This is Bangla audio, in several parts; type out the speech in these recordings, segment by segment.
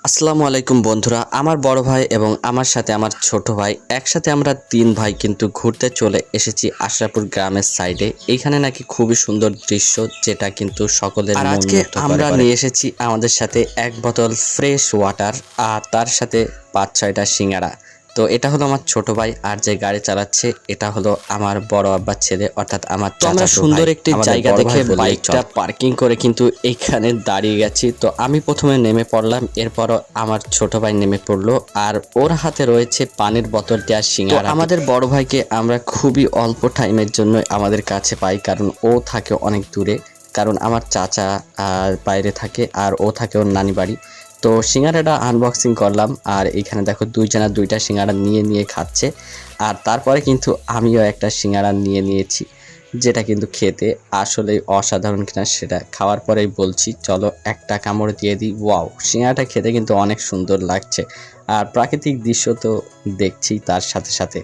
আসসালামু আলাইকুম বন্ধুরা, আমার বড় ভাই এবং আমার সাথে আমার ছোট ভাই একসাথে আমরা 3 ভাই কিন্তু ঘুরতে চলে এসেছি আশরাপুর গ্রামের সাইডে। এইখানে নাকি খুবই সুন্দর দৃশ্য, যেটা কিন্তু সকলের মন আজকে মুগ্ধ করে। আমরা নিয়ে এসেছি আমাদের সাথে 1 বোতল ফ্রেশ ওয়াটার আর তার সাথে 5-6টা সিঙ্গারা। তো এটা হলো আমার ছোট ভাই, আর যে গাড়ি চালাচ্ছে এটা হলো আমার বড় আব্বার ছেলে, অর্থাৎ আমার চাচাতো ভাই। আমরা সুন্দর একটি জায়গা দেখে বাইকটা পার্কিং করে কিন্তু এখানে দাঁড়িয়ে গেছি। তো আমি প্রথমে নেমে পড়লাম, এরপরও আমার ছোট ভাই নেমে পড়লো, আর ওর হাতে রয়েছে পানির বোতলটি আর সিঙ্গারা। আমাদের বড় ভাইকে আমরা খুবই অল্প টাইমের জন্য আমাদের কাছে পাই, কারণ ও থাকে অনেক দূরে, কারণ আমার চাচা বাইরে থাকে আর ও থাকে ওর নানি বাড়ি। তো সিঙ্গারাটা আনবক্সিং করলাম, আর এখানে দেখো দুইজনা দুইটা সিঙ্গারা নিয়ে নিয়ে খাচ্ছে। আর তারপরে কিন্তু আমিও একটা সিঙ্গারা নিয়ে নিয়েছি, যেটা কিন্তু খেতে আসলে অসাধারণ কিনা সেটা খাওয়ার পরেই বলছি। চলো একটা কামড় দিয়ে দিই। ওয়াও, সিঙ্গারাটা খেতে কিন্তু অনেক সুন্দর লাগছে, আর প্রাকৃতিক দৃশ্য তো দেখছি তার সাথে সাথে।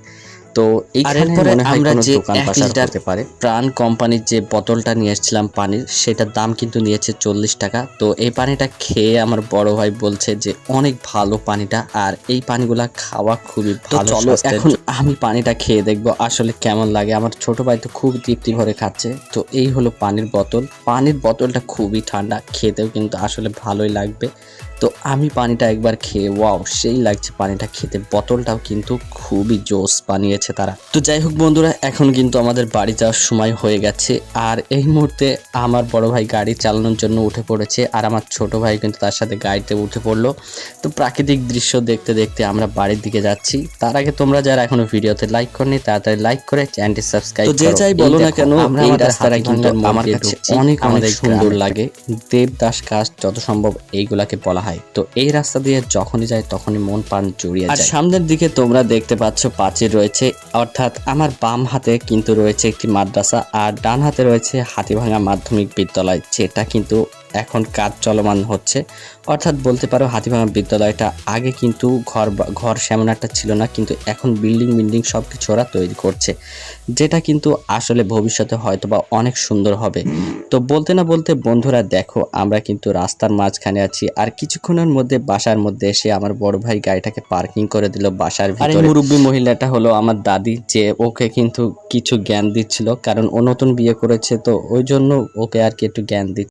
তো এইখানে মনে হয় কোনো দোকান পাশার হতে পারে। প্রাণ কোম্পানির যে বোতলটা নিয়ে এসেছিলাম পানির, সেটার দাম কিন্তু নিয়েছে 40 টাকা। তো এই পানিটা খেয়ে আমার বড় ভাই বলছে যে অনেক ভালো পানিটা, আর এই পানিগুলা খাওয়া খুবই ভালো। চলো এখন আমি পানিটা খেয়ে দেখবো আসলে কেমন লাগে। আমার ছোট ভাই তো খুব তৃপ্তি ভরে খাচ্ছে। তো এই হলো পানির বোতল। পানির বোতলটা খুবই ঠান্ডা, খেতেও কিন্তু আসলে ভালোই লাগবে। তো আমি পানিটা একবার খেয়ে ওয়াও, সেই লাগছে পানিটা খেতে। বোতলটাও কিন্তু খুবই জোস বানিয়েছে তারা। তো যাই হোক বন্ধুরা, এখন কিন্তু আমাদের বাড়ি যাওয়ার সময় হয়ে গেছে, আর এই মুহূর্তে আমার বড় ভাই গাড়ি চালানোর জন্য উঠে পড়েছে, আর আমার ছোট ভাই কিন্তু তার সাথে গাড়িতে উঠে পড়লো। তো প্রাকৃতিক দৃশ্য দেখতে দেখতে আমরা বাড়ির দিকে যাচ্ছি। তার আগে তোমরা যারা এখনো ভিডিওতে লাইক করনি, তাড়াতাড়ি লাইক করে চ্যানেলটি সাবস্ক্রাইব করো। তো যে যাই বলো না কেন, এই রাস্তাটা কিন্তু আমার কাছে অনেক অনেক সুন্দর লাগে। দেবদাস কাজ যত সম্ভব এইগুলাকে বলা হয়। তো এই রাস্তা দিয়ে যখনই যাই তখনই মন প্রাণ জুড়িয়ে যায়। আর সামনের দিকে তোমরা দেখতে পাচ্ছ প্রাচীর রয়েছে, অর্থাৎ আমার বাম হাতে কিন্তু রয়েছে একটি মাদ্রাসা, আর ডান হাতে রয়েছে হাতিভাঙা মাধ্যমিক বিদ্যালয়, যেটা কিন্তু এখন কাজ চলমান হচ্ছে। অর্থাৎ বলতে পারো হাতিভাঙা বিদ্যালয়টা আগে কিন্তু ঘর সেমন একটা ছিল না, কিন্তু এখন বিল্ডিং সব কিছু ওরা তৈরি করছে, যেটা কিন্তু আসলে ভবিষ্যতে হয়তো বা অনেক সুন্দর হবে। তো বলতে না বলতে বন্ধুরা দেখো, আমরা কিন্তু রাস্তার মাঝখানে আছি, আর কিছুক্ষণের মধ্যে বাসার মধ্যে এসে আমার বড় ভাই গাড়িটাকে পার্কিং করে দিল বাসার ভিতরে। আর এই মুরব্বী মহিলাটা হলো আমার দাদি, যে ওকে কিন্তু কিছু জ্ঞান দিচ্ছিল, কারণ ও নতুন বিয়ে করেছে, তো ওই জন্য ওকে আর কি একটু জ্ঞান দিচ্ছে।